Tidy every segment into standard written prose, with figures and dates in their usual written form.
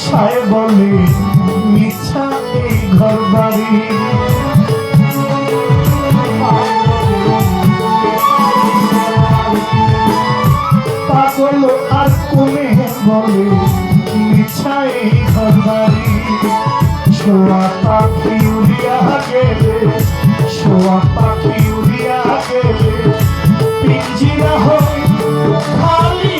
সায় বলে মিছা এই ঘর বাড়ি পাগল আর কোনে বলে মিছা এই ঘর বাড়ি ছোয়া পাখি উড়িয়া গেলে ছোয়া পাখি উড়িয়া গেলে পিঞ্জিরা হয় খালি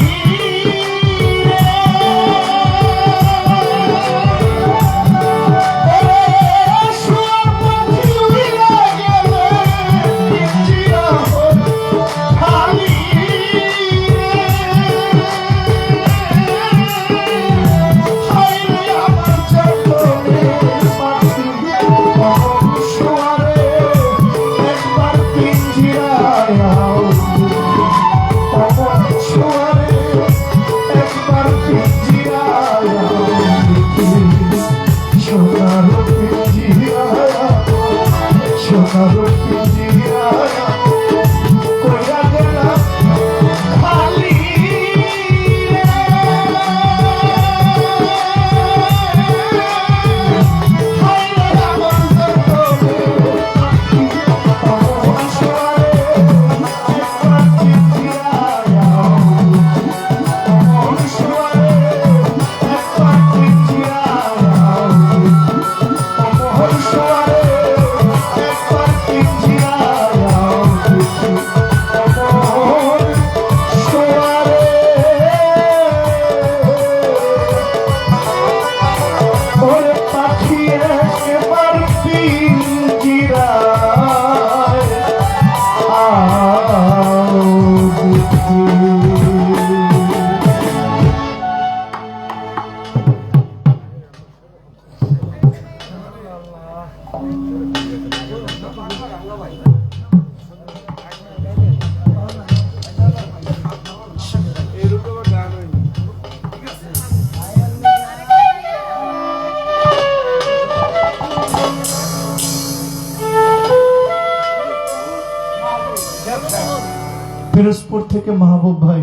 পিরোজপুর থেকে মাহবুব ভাই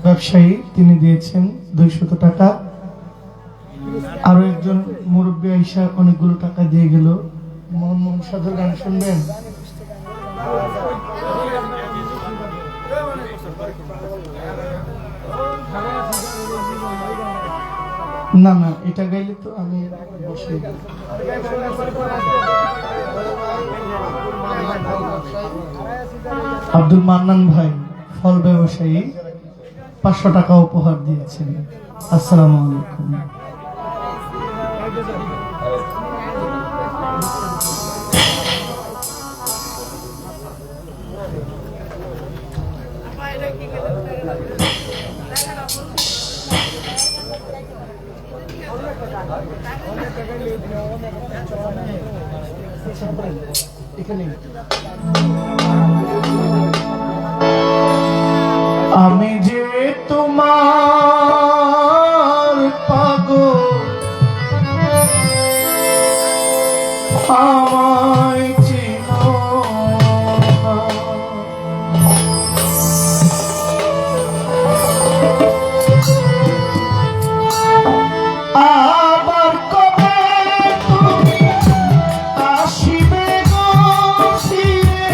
ব্যবসায়ী তিনি দিয়েছেন 200 টাকা আরো একজন মুরব্বী আইসা অনেকগুলো টাকা দিয়ে গেল মোহাম্মদ সাদুর গান শুনবেন না না এটা গাইলে তো আমি বসে আব্দুল মান্নান ভাই ফল ব্যবসায়ী 500 টাকা উপহার দিয়েছেন আসসালামু আলাইকুম আমি যে তোমার পাগল আমায় চিনো আবার কবে তুমি আসিবে গো ফিরে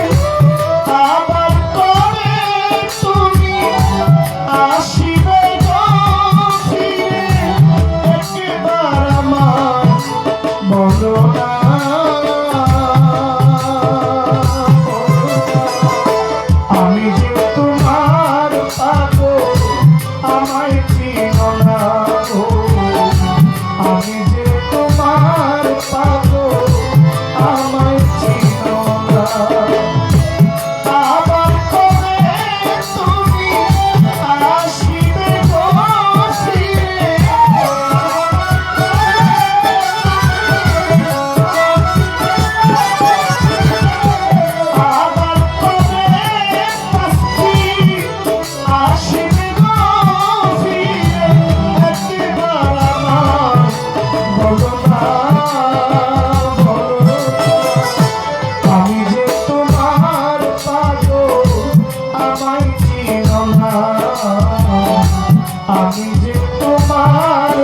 আবার কবে তুমি আসিবে গো ফিরে একবার আমার বলো না আমি যে তোমার পাগল আমায় চিনো না গো আমি যে তোমার পাগল আমায় চিনো না আবার কবে তুমি আসিবে গো ফিরে আবার কবে আসিবে গো ফিরে একবার আমার বলো না বলো আমি যে তোমার পাগল আমায় চিনো না আমি যে তোমার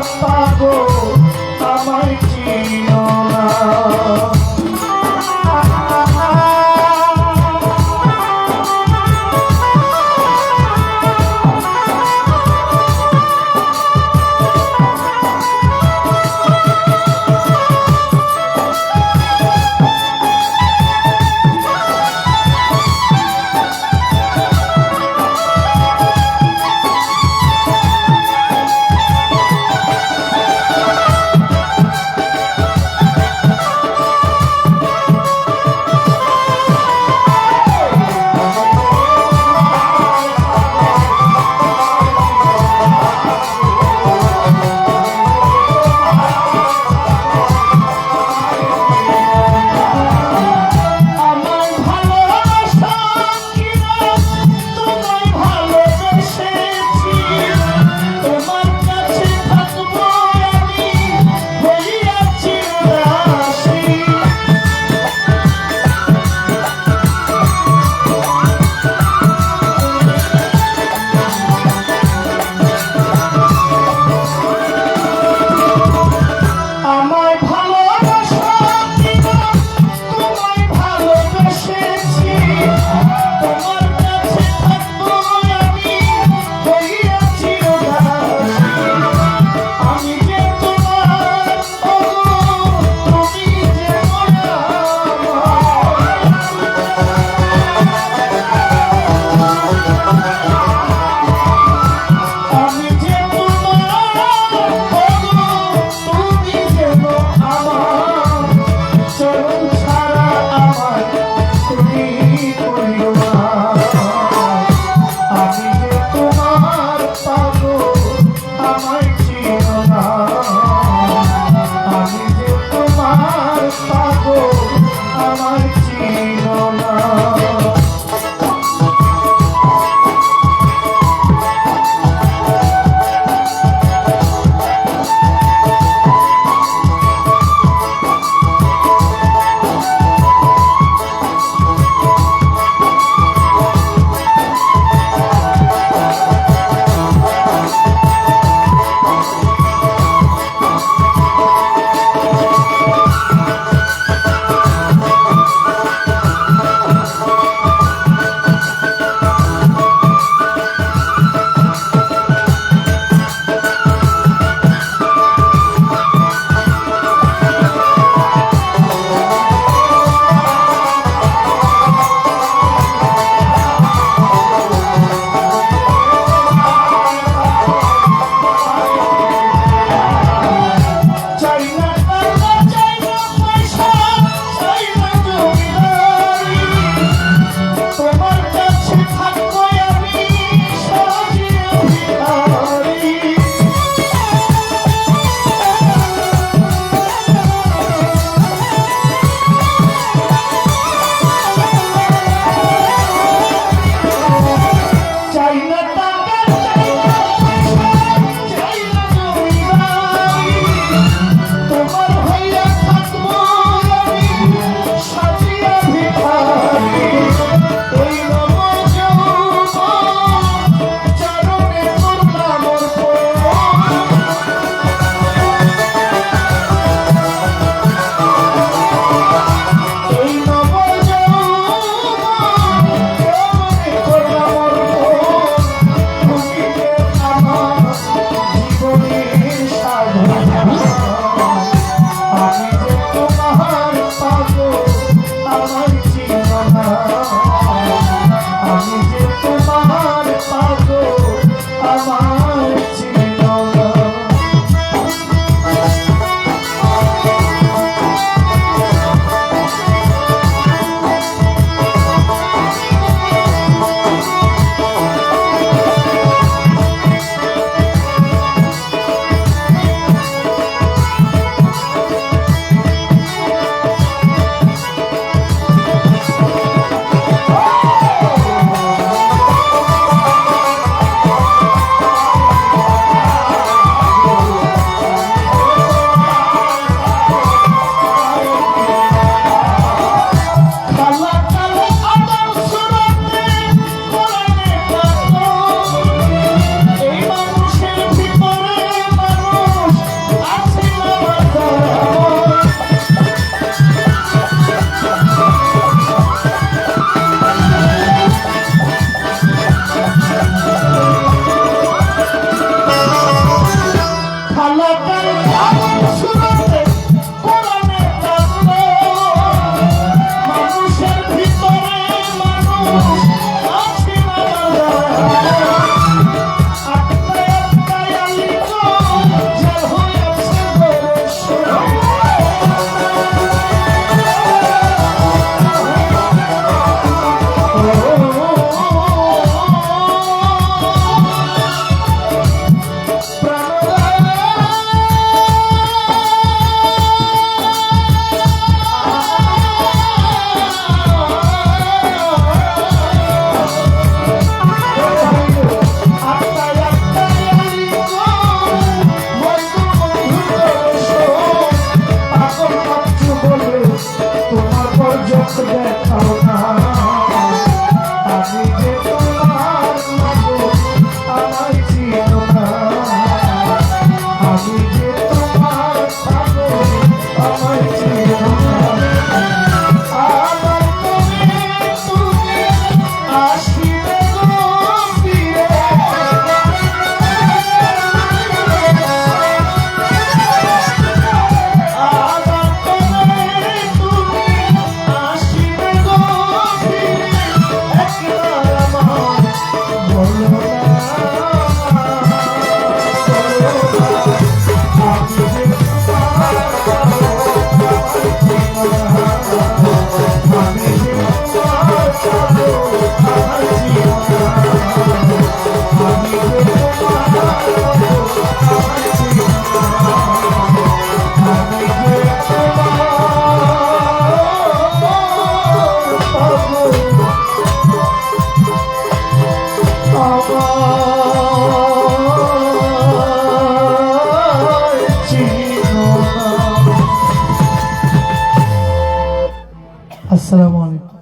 আসসালামু আলাইকুম।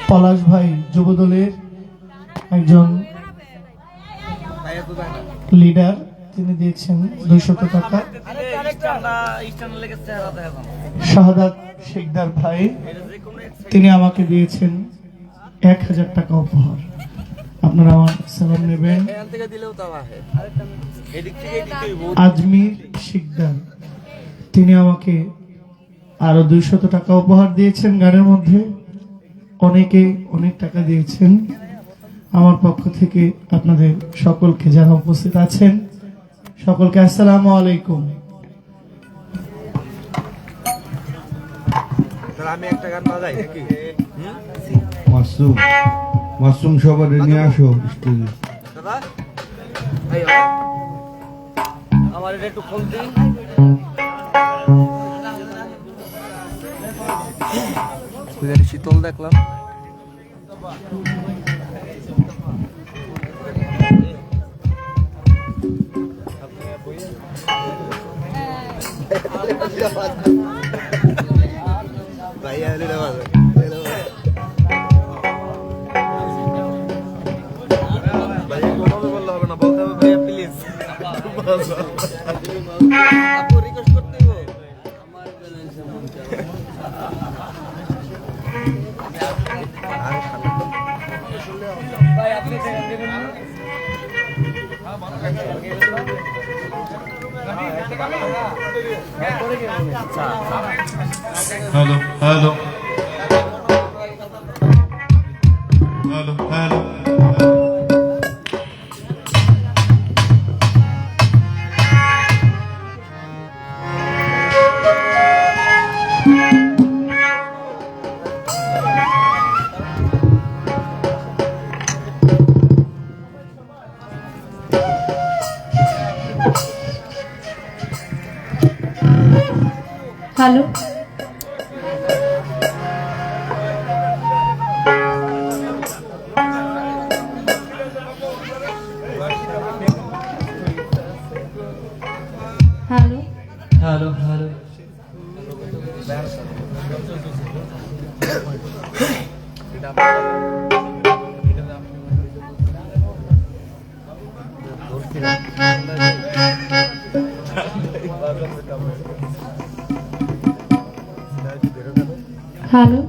পলাশ ভাই যুবদলের একজন লিডার, তিনি দিয়েছেন 200 টাকা। শাহাদাত শেখদার ভাই, তিনি আমাকে দিয়েছেন 1000 টাকা উপহার। আপনারা আমার সালাম নেবেন। আজমির শিকদার, তিনি আমাকে আরো 200 টাকা উপহার দিয়েছেন। গানের মধ্যে অনেকে অনেক টাকা দিয়েছেন। আমার পক্ষ থেকে আপনাদের সকলকে, যারা উপস্থিত আছেন সকলকে আসসালামু আলাইকুম। আমি একটা গান বাজাই নাকি? মাসুম মাসুম সবার নিয়ে আসো স্টেজে। দাদা আমার এটা একটু খুলতে শীতল দেখলাম। ভাইয়া আপু রিকোয়েস্ট করতে দিব আমার ভাই আপনি দেবেন না? Hello hello hello hello hello, hello, hello hello hello,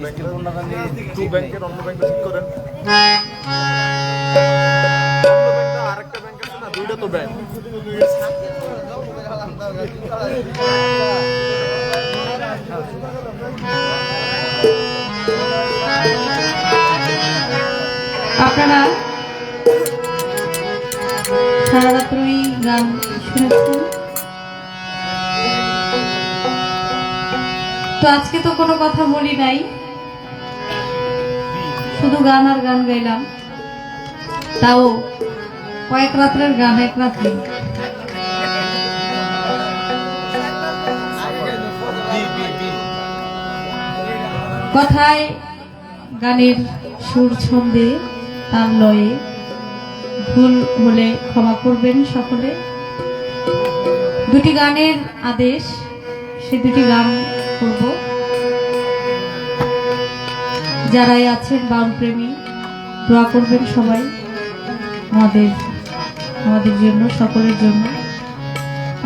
still কোনটা নিয়ে টু ব্যাংকের অন্য ব্যাংকে ঠিক করেন। আরেকটা ব্যাংক আছে না, দুইটা তো ব্যাংক। আপনারা সারা রাত্রই গান শুনেছেন। তো আজকে তো কোনো কথা বলি নাই, শুধু গান আর গান গাইলাম, তাও কয়েক রাত্রের গান এক রাত্রে। কথায় গানের সুর ছন্দে তাল লয়ে ভুল হলে ক্ষমা করবেন সকলে। দুটি গানের আদেশ, সে দুটি গান করব। যারাই আছেন বাউল প্রেমী, দোয়া করবেন সবাই আমাদের জন্য, সকলের জন্য।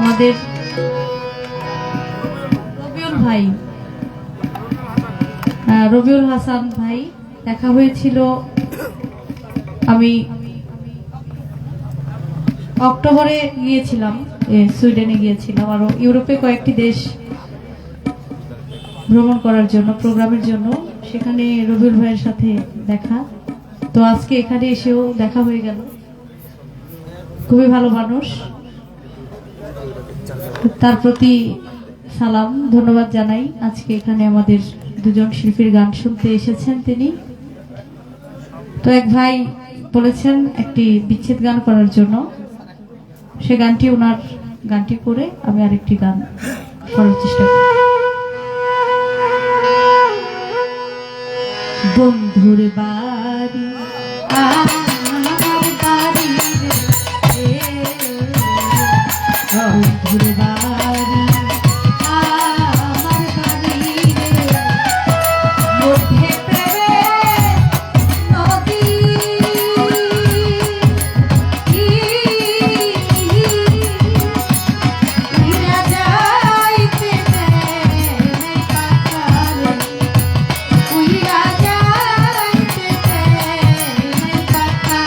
আমাদের রবিউল ভাই, রবিউল হাসান ভাই দেখা হয়েছিল, আমি অক্টোবরে গিয়েছিলাম, সুইডেনে গিয়েছিলাম, আরো ইউরোপে কয়েকটি দেশ ভ্রমণ করার জন্য, প্রোগ্রামের জন্য। সেখানে রবিউল ভাইয়ের সাথে দেখা, তো আজকে এখানে এসেও দেখা হয়ে গেল। খুবই ভালো মানুষ, তার প্রতি সালাম ধন্যবাদ জানাই। আজকে এখানে আমাদের দুজন শিল্পীর গান শুনতে এসেছেন তিনি। তো এক ভাই বলেছেন একটি বিচ্ছেদ গান করার জন্য, সে গানটি ওনার গানটি করে আমি আরেকটি গান করার চেষ্টা করি। বন্ধুর বাড়ি আমার বাড়ি রে, বন্ধুর বাড়ি আমার বাড়ি রে, মধ্যে প্রেমের নদী, উইরা যাইতে দেয় পাখারে, উইরা যাইতে দেয় পাখারে।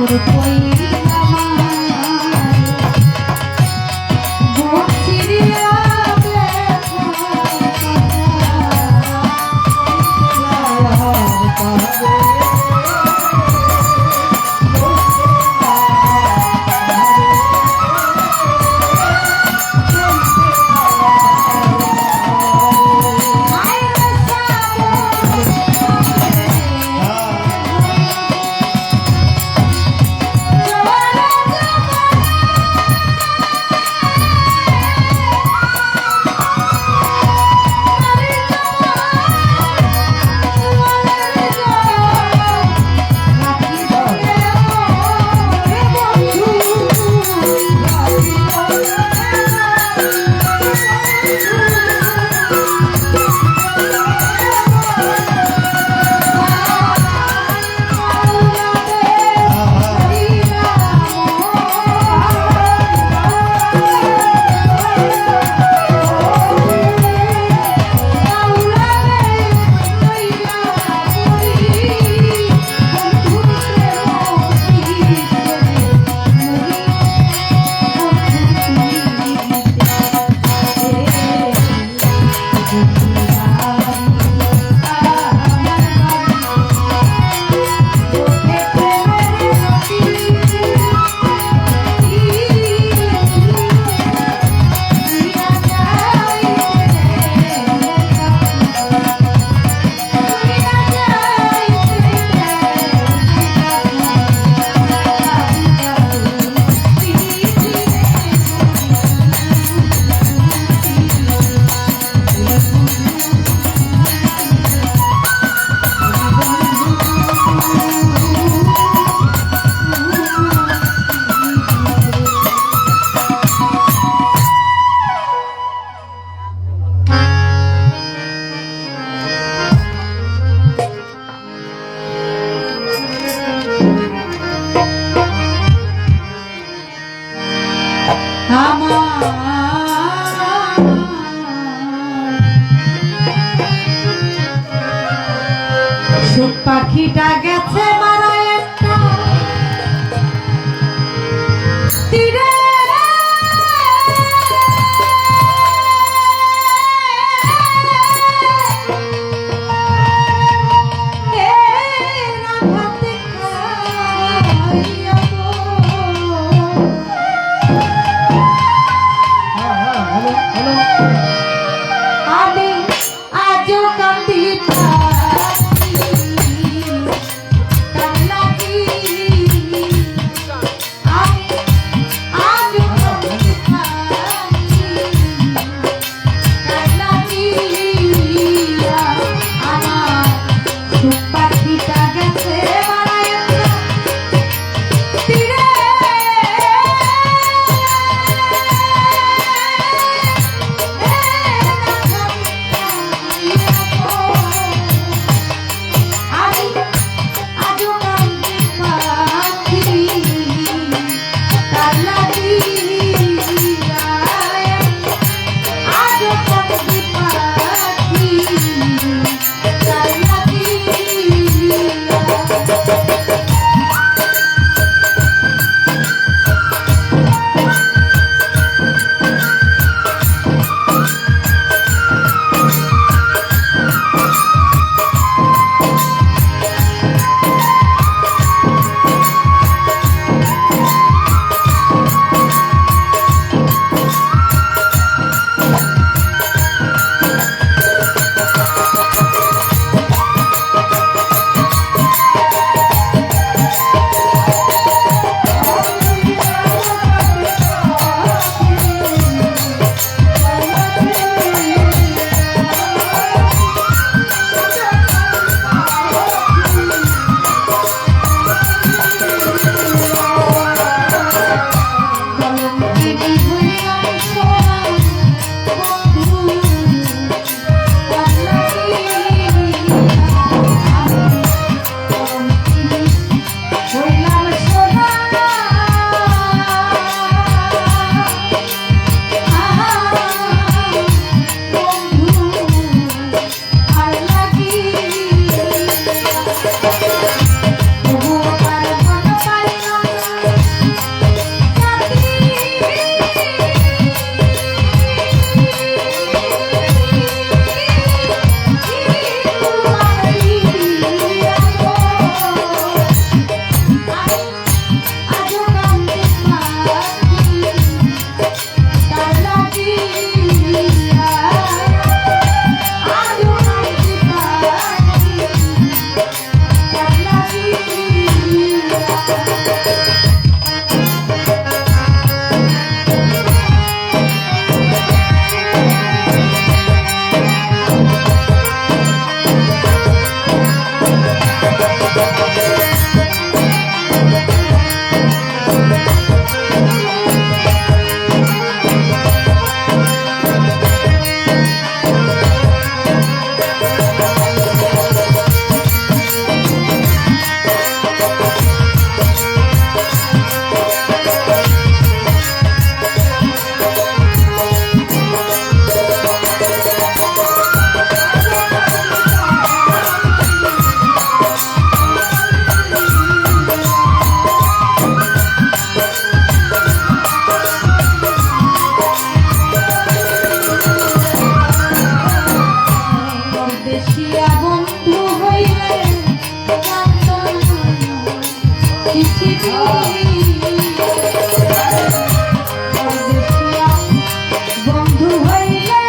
তোর কইরা মায় বুক চিরিয়া সুখ পাখিটা গেছে মারা একটা তীরে আমি আজও কান্দি চিঠি পরদেশিয়া বন্ধু হইলে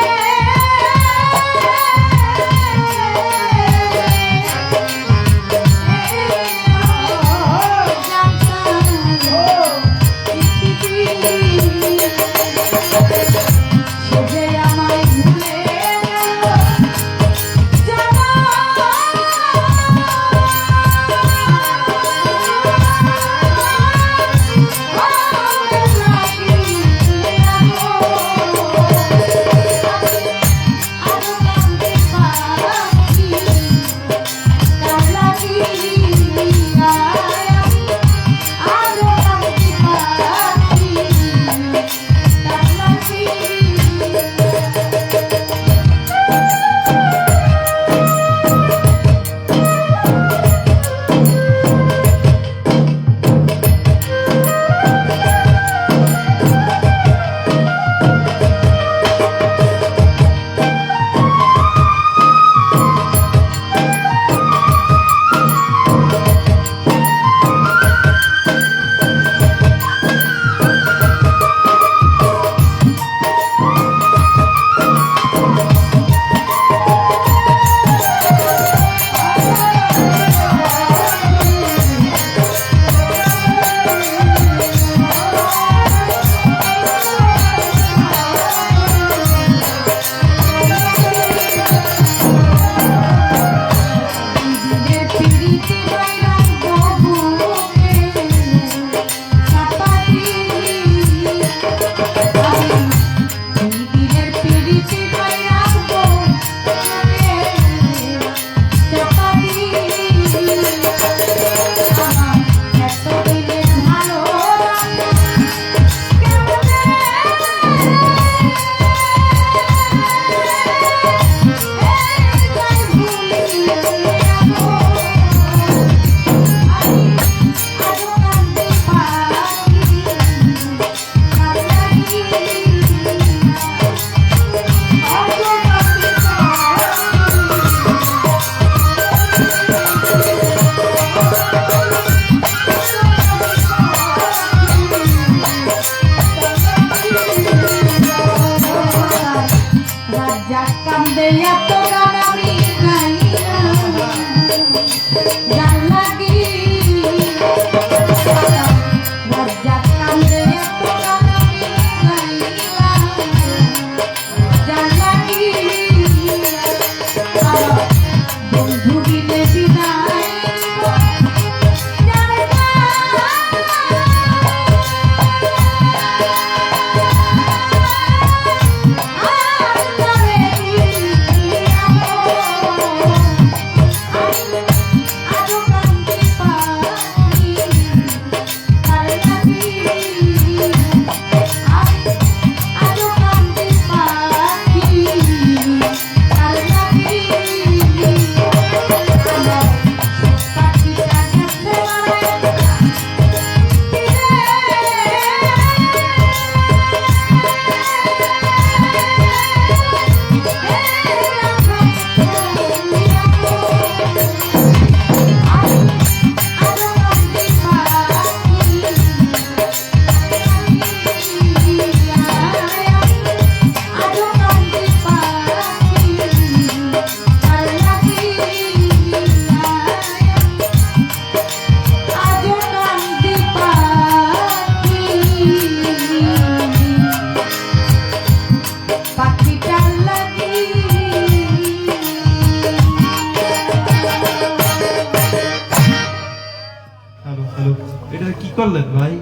এটা কি করলেন ভাই?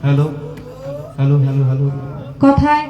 হ্যালো হ্যালো হ্যালো হ্যালো কথায়